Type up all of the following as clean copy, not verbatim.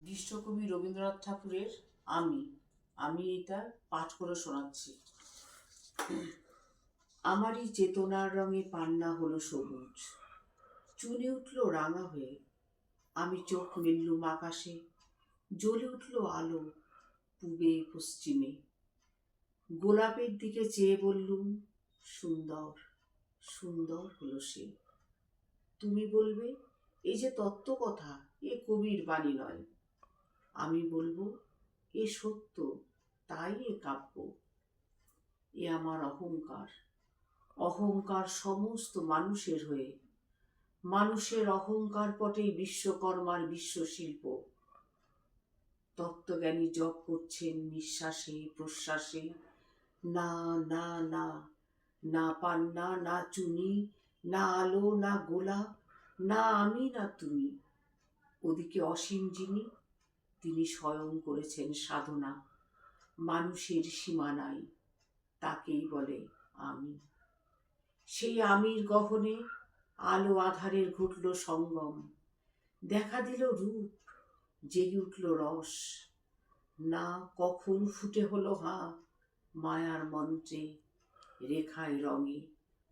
বিশ্বকবি রবীন্দ্রনাথ ঠাকুরের আমি আমি এটা পাঠ করে শোনাচ্ছি। আমারই চেতনার রঙে পান্না হলো সবুজ, চুনে উঠল রাঙা হয়ে। আমি চোখ মেললুম আকাশে, জ্বলে উঠল আলো পূবে পশ্চিমে। গোলাপের দিকে চেয়ে বললুম, সুন্দর সুন্দর হলো সে। তুমি বলবে, এই যে তত্ত্ব কথা, এ কবির বাণী নয়। আমি বলবো, এ সত্য, তাই এ কাব্য। এ আমার অহংকার, অহংকার সমস্ত মানুষের হয়ে। মানুষের অহংকার পটেই বিশ্বকর্মার বিশ্বশিল্প। তত্ত্বজ্ঞানী জপ করছেন নিঃশ্বাসে প্রশ্বাসে, না না না, না পান্না, না চুনি, না আলো, না গোলা, না আমি, না তুমি। ওদিকে অসীম যিনি, তিনি স্বয়ং করেছেন সাধনা। মানুষের সীমা নাই, তাকেই বলে আমি। সেই আমির গহনে আলো আধারের ঘটল সঙ্গম। দেখা দিল রূপ, জেগে উঠল রস। না কখন ফুটে হলো হাঁ, মায়ার মন্ত্রে, রেখায় রঙে,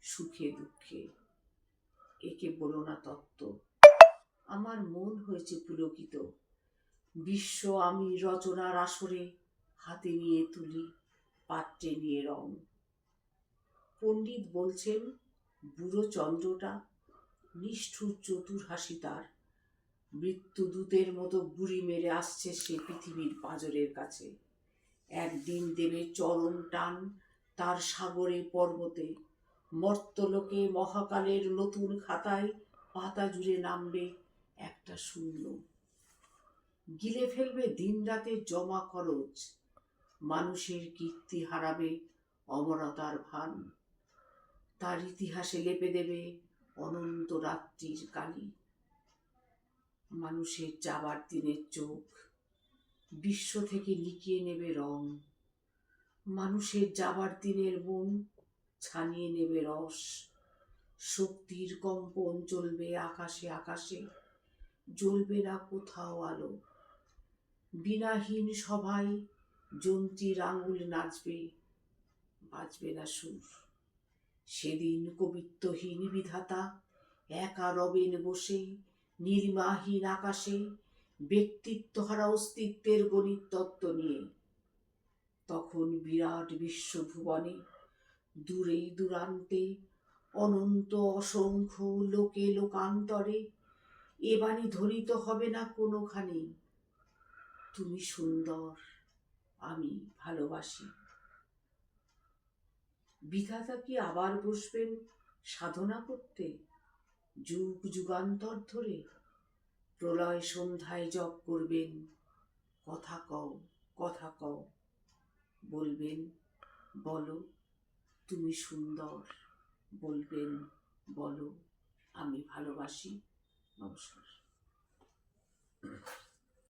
সুখে দুঃখে। একে বলো না তত্ত্ব, আমার মন হয়েছে পুলকিত। বিশ্ব আমি রচনার আসরে হাতে নিয়ে তুলি, পাত্রে নিয়ে রং। পণ্ডিত বলছেন, বুড়ো চন্দ্রটা নিষ্ঠুর চতুর হাসি তার। মৃত্যুদূতের মতো বুড়ি মেরে আসছে সে পৃথিবীর পাঁজরের কাছে। একদিন দেবে চরম টান তার সাগরে পর্বতে। মর্তলোকে মহাকালের নতুন খাতায় পাতা জুড়ে নামবে একটা শূন্য। গিলে ফেলবে দিন রাতের জমা খরচ। মানুষের কীর্তি হারাবে অমরতার ভান। তার ইতিহাসে লেপে দেবে অনন্ত রাত্রির কালি। মানুষের যাবার দিনের চোখ বিশ্ব থেকে লিখিয়ে নেবে রং। মানুষের যাবার দিনের মন ছানিয়ে নেবে রস। শক্তির কম্পন চলবে আকাশে আকাশে, জ্বলবে না কোথাও আলো। বিনাহীন সভায় যন্ত্রীর আঙুল নাচবে, বাজবে না সুর। সেদিন কবিত্বহীন বিধাতা একা রবেন বসে নীলিমাহীন আকাশে, ব্যক্তিত্বহারা অস্তিত্বের গণিত তত্ত্ব নিয়ে। তখন বিরাট বিশ্বভুবনে দূরে দূরান্তে অনন্ত অসংখ্য লোকে লোকান্তরে এ বাণী ধ্বনিত হবে না কোনোখানে, তুমি সুন্দর, আমি ভালোবাসি। বিধাতা কি আবার বসবেন সাধনা করতে যুগ যুগান্তর ধরে? প্রলয় সন্ধ্যায় জপ করবেন, কথা কও কথা কও। বলবেন, বলো তুমি সুন্দর। বলবেন, বলো আমি ভালোবাসি। নমস্কার।